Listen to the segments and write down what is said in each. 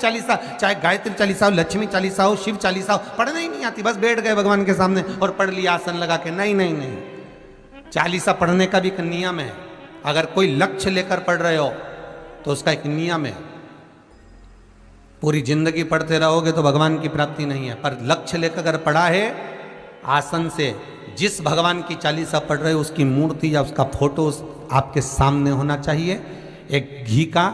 चालीसा, चाहे गायत्री चालीसा हो, लक्ष्मी चालीसा हो, शिव चालीसा हो, पढ़ने ही नहीं आती, बस बैठ गए भगवान के सामने और पढ़ लिया आसन लगा के। नहीं नहीं नहीं, चालीसा पढ़ने का भी एक नियम है। अगर कोई लक्ष्य लेकर पढ़ रहे हो तो उसका एक नियम है। पूरी जिंदगी पढ़ते रहोगे तो भगवान की प्राप्ति नहीं है, पर लक्ष्य लेकर अगर पढ़ा है आसन से, जिस भगवान की चालीसा पढ़ रहे हो उसकी मूर्ति या उसका फोटो आपके सामने होना चाहिए। एक घी का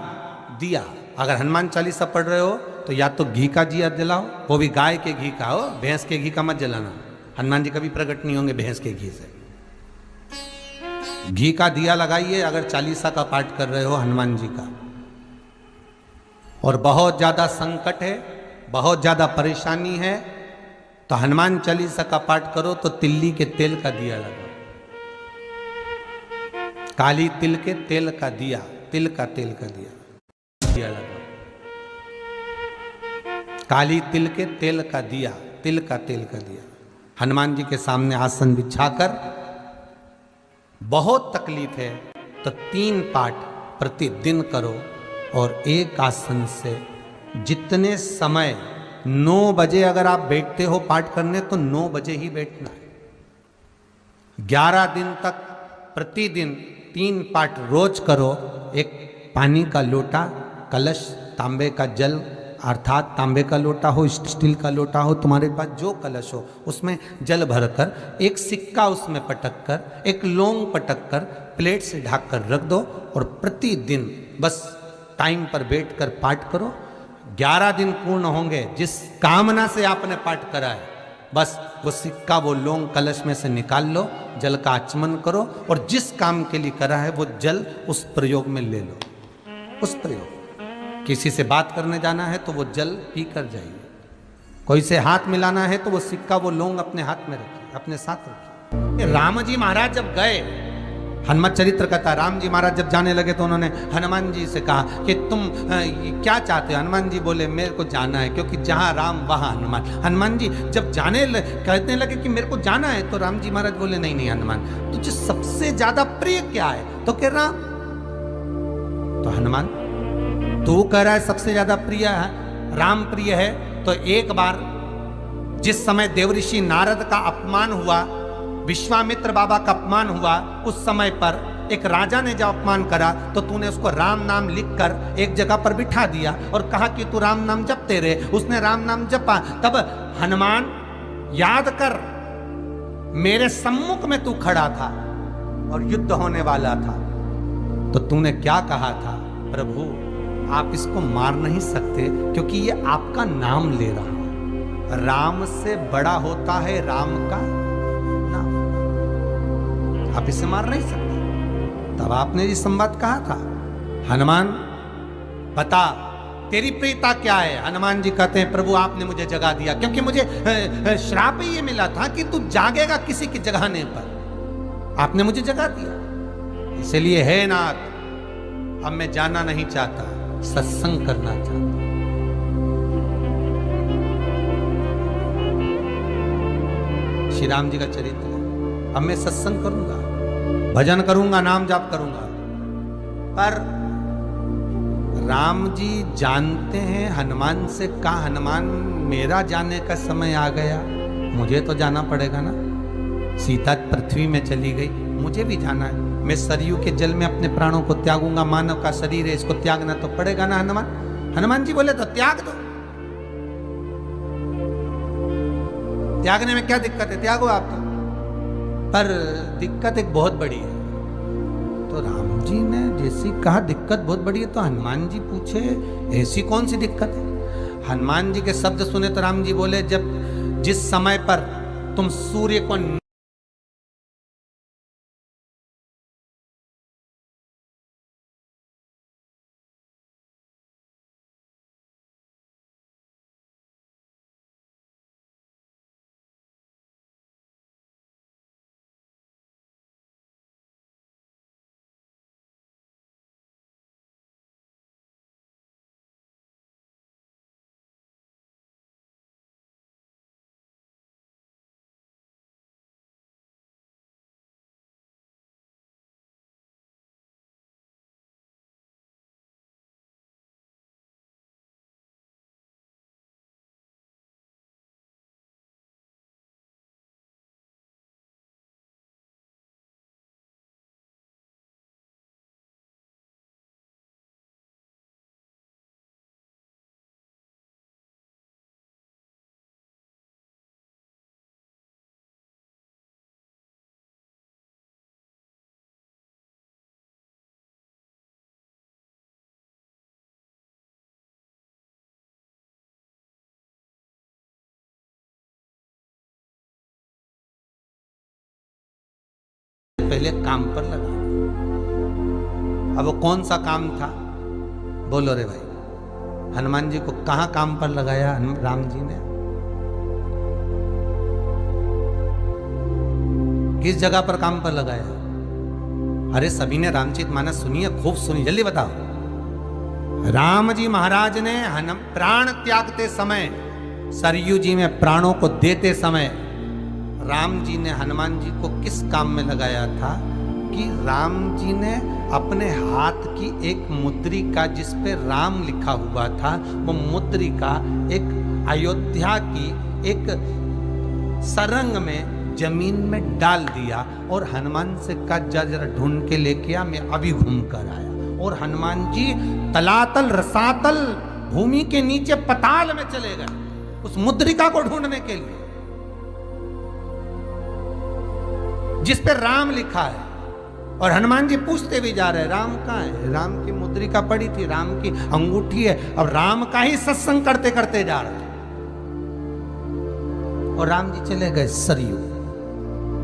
दिया, अगर हनुमान चालीसा पढ़ रहे हो तो या तो घी का दिया जलाओ, वो भी गाय के घी का हो, भैंस के घी का मत जलाना। हनुमान जी कभी प्रकट नहीं होंगे भैंस के घी से। घी का दिया लगाइए अगर चालीसा का पाठ कर रहे हो हनुमान जी का। और बहुत ज्यादा संकट है, बहुत ज्यादा परेशानी है तो हनुमान चालीसा का पाठ करो तो तिल्ली के तेल का दिया लगाओ, काली तिल के तेल का दिया, तिल का तेल का दिया लगाओ, काली तिल के तेल का दिया, तिल का तेल का दिया। हनुमान जी के सामने आसन बिछाकर, बहुत तकलीफ है तो 3 पाठ प्रतिदिन करो। और एक आसन से जितने समय, 9 बजे अगर आप बैठते हो पाठ करने तो 9 बजे ही बैठना है। 11 दिन तक प्रतिदिन 3 पाठ रोज करो। एक पानी का लोटा, कलश, तांबे का जल, अर्थात तांबे का लोटा हो, स्टील का लोटा हो, तुम्हारे पास जो कलश हो उसमें जल भरकर, एक सिक्का उसमें पटक कर, एक लौंग पटक कर प्लेट से ढक कर रख दो और प्रतिदिन बस टाइम पर बैठकर पाठ करो। 11 दिन पूर्ण होंगे, जिस कामना से आपने पाठ करा है बस वो सिक्का, वो लौंग कलश में से निकाल लो, जल का आचमन करो और जिस काम के लिए करा है वो जल उस प्रयोग में ले लो। उस प्रयोग, किसी से बात करने जाना है तो वो जल पी कर जाइए, कोई से हाथ मिलाना है तो वो सिक्का, वो लौंग अपने हाथ में रखिए, अपने साथ रखिए। राम जी महाराज जब गए, हनुमत चरित्र कहता, राम जी महाराज जब जाने लगे तो उन्होंने हनुमान जी से कहा कि तुम क्या चाहते हो? हनुमान जी बोले मेरे को जाना है, क्योंकि जहां राम वहां हनुमान। हनुमान जी जब कहने लगे कि मेरे को जाना है तो राम जी महाराज बोले नहीं नहीं हनुमान, तुझे सबसे ज्यादा प्रिय क्या है? तो कह राम। तो हनुमान, तू कह रहा है सबसे ज्यादा प्रिय है, राम प्रिय है, तो एक बार जिस समय देवऋषि नारद का अपमान हुआ, विश्वामित्र बाबा का अपमान हुआ, उस समय पर एक राजा ने जब अपमान करा तो तूने उसको राम नाम लिखकर एक जगह पर बिठा दिया और कहा कि तू राम नाम जपते रहे। उसने राम नाम जपा। तब हनुमान, याद कर मेरे सम्मुख में तू खड़ा था और युद्ध होने वाला था, तो तूने क्या कहा था? प्रभु आप इसको मार नहीं सकते क्योंकि ये आपका नाम ले रहा है। राम से बड़ा होता है राम का नाम, आप इसे मार नहीं सकते। तब आपने ये संवाद कहा था, हनुमान बता तेरी प्रियता क्या है? हनुमान जी कहते हैं प्रभु आपने मुझे जगा दिया, क्योंकि मुझे श्राप ये मिला था कि तू जागेगा किसी की जगाने पर, आपने मुझे जगा दिया। इसलिए है नाथ, अब मैं जाना नहीं चाहता, सत्संग करना चाहता। श्री राम जी का चरित्र, अब मैं सत्संग करूंगा, भजन करूंगा, नाम जाप करूंगा। पर राम जी जानते हैं हनुमान से, कहा हनुमान मेरा जाने का समय आ गया, मुझे तो जाना पड़ेगा ना। सीता पृथ्वी में चली गई, मुझे भी जाना है। मैं सरयू के जल में अपने प्राणों को त्यागूंगा, मानव का शरीर है इसको त्यागना तो पड़ेगा ना हनुमान। हनुमान जी बोले तो त्याग दो, त्यागने में क्या दिक्कत है, त्यागो आप तो। पर दिक्कत एक बहुत बड़ी है। तो राम जी ने जैसी कहा दिक्कत बहुत बड़ी है, तो हनुमान जी पूछे ऐसी कौन सी दिक्कत है? हनुमान जी के शब्द सुने तो राम जी बोले, जब जिस समय पर तुम सूर्य को पहले काम पर लगा। अब वो कौन सा काम था? बोलो रे भाई। हनुमान जी को कहां काम पर लगाया राम जी ने? किस जगह पर काम पर लगाया? अरे सभी ने रामचरितमानस सुनी है, खूब सुनी, जल्दी बताओ। राम जी महाराज ने प्राण त्यागते समय, सरयू जी में प्राणों को देते समय राम जी ने हनुमान जी को किस काम में लगाया था? कि राम जी ने अपने हाथ की एक मुद्रिका जिस पे राम लिखा हुआ था, वो मुद्रिका एक अयोध्या की एक सरंग में जमीन में डाल दिया और हनुमान से कहा जा जरा ढूंढ के लेके आ, मैं अभी घूम कर आया। और हनुमान जी तलातल रसातल भूमि के नीचे पताल में चले गए उस मुद्रिका को ढूंढने के लिए जिस पे राम लिखा है। और हनुमान जी पूछते भी जा रहे हैं राम कहाँ है? राम की मुद्रिका पड़ी थी, राम की अंगूठी है। अब राम का ही सत्संग करते करते जा रहे हैं और राम जी चले गए सरयू,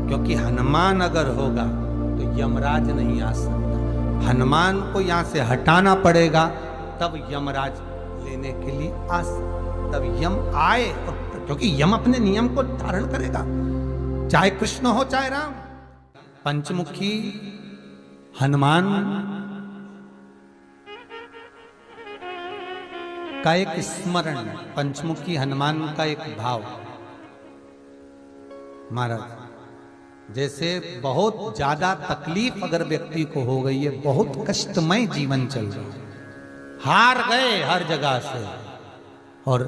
क्योंकि हनुमान अगर होगा तो यमराज नहीं आ सकता। हनुमान को यहां से हटाना पड़ेगा तब यमराज लेने के लिए आ सकता, तब यम आए। और क्योंकि यम अपने नियम को धारण करेगा, चाहे कृष्ण हो चाहे राम। पंचमुखी हनुमान का एक स्मरण, पंचमुखी हनुमान का एक भाव। महाराज जैसे बहुत ज्यादा तकलीफ अगर व्यक्ति को हो गई है, बहुत कष्टमय जीवन चल रहा है, हार गए हर जगह से और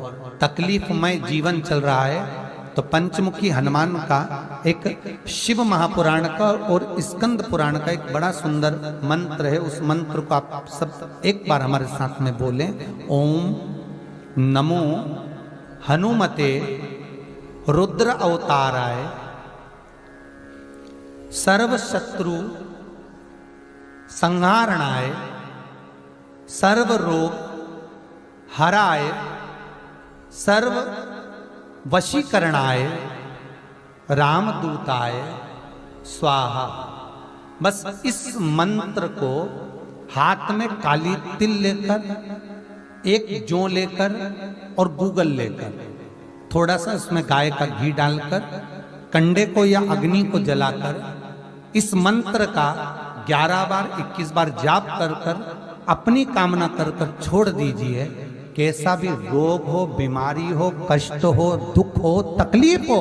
तकलीफमय जीवन चल रहा है, तो पंचमुखी हनुमान का एक शिव महापुराण का और स्कंद पुराण का एक बड़ा सुंदर मंत्र है। उस मंत्र को आप सब एक बार हमारे साथ में बोलें। ओम नमो हनुमते रुद्र अवताराय सर्व शत्रु संहारणाय सर्व रोग हराय सर्व वशीकरणाय रामदूताय स्वाहा। बस इस मंत्र को हाथ में काली तिल लेकर, एक जौ लेकर और गूगल लेकर, थोड़ा सा इसमें गाय का घी डालकर, कंडे को या अग्नि को जलाकर इस मंत्र का 11 बार 21 बार जाप कर कर अपनी कामना कर कर छोड़ दीजिए। कैसा भी रोग हो, बीमारी हो, कष्ट हो, दुख हो, तकलीफ हो,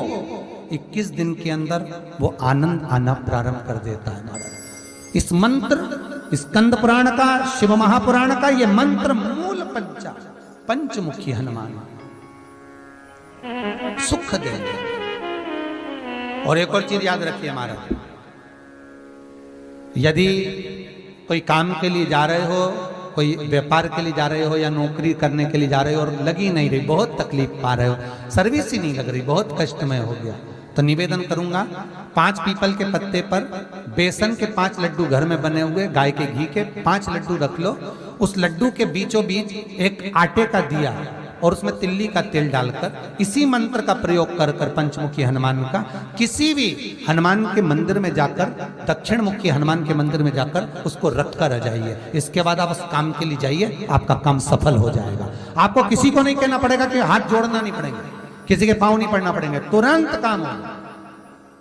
21 दिन के अंदर वो आनंद आना प्रारंभ कर देता है। महाराज इस मंत्र, स्कंद पुराण का, शिव महापुराण का ये मंत्र मूल पंचमुखी हनुमान सुख देंगे। और एक और चीज याद रखिए महाराज, यदि कोई काम के लिए जा रहे हो, कोई व्यापार के लिए जा रहे हो या नौकरी करने के लिए जा रहे हो और लगी नहीं रही, बहुत तकलीफ पा रहे हो, सर्विस ही नहीं लग रही, बहुत कष्टमय हो गया, तो निवेदन करूंगा 5 पीपल के पत्ते पर बेसन के 5 लड्डू घर में बने हुए, गाय के घी के 5 लड्डू रख लो। उस लड्डू के बीचों बीच एक आटे का दिया और उसमें तिल्ली का तेल डालकर इसी मंत्र का प्रयोग कर कर पंचमुखी हनुमान का किसी भी हनुमान के मंदिर में जाकर, दक्षिण मुखी हनुमान के मंदिर में जाकर उसको रख कर आ जाइए। इसके बाद आप उस काम के लिए जाइए, आपका काम सफल हो जाएगा। आपको किसी को नहीं कहना पड़ेगा कि हाथ जोड़ना नहीं पड़ेगा, किसी के पांव नहीं पड़ना पड़ेंगे, तुरंत काम होगा।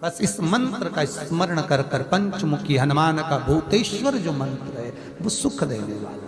बस इस मंत्र का स्मरण कर कर पंचमुखी हनुमान का भूतेश्वर जो मंत्र है वो सुख देने वाला।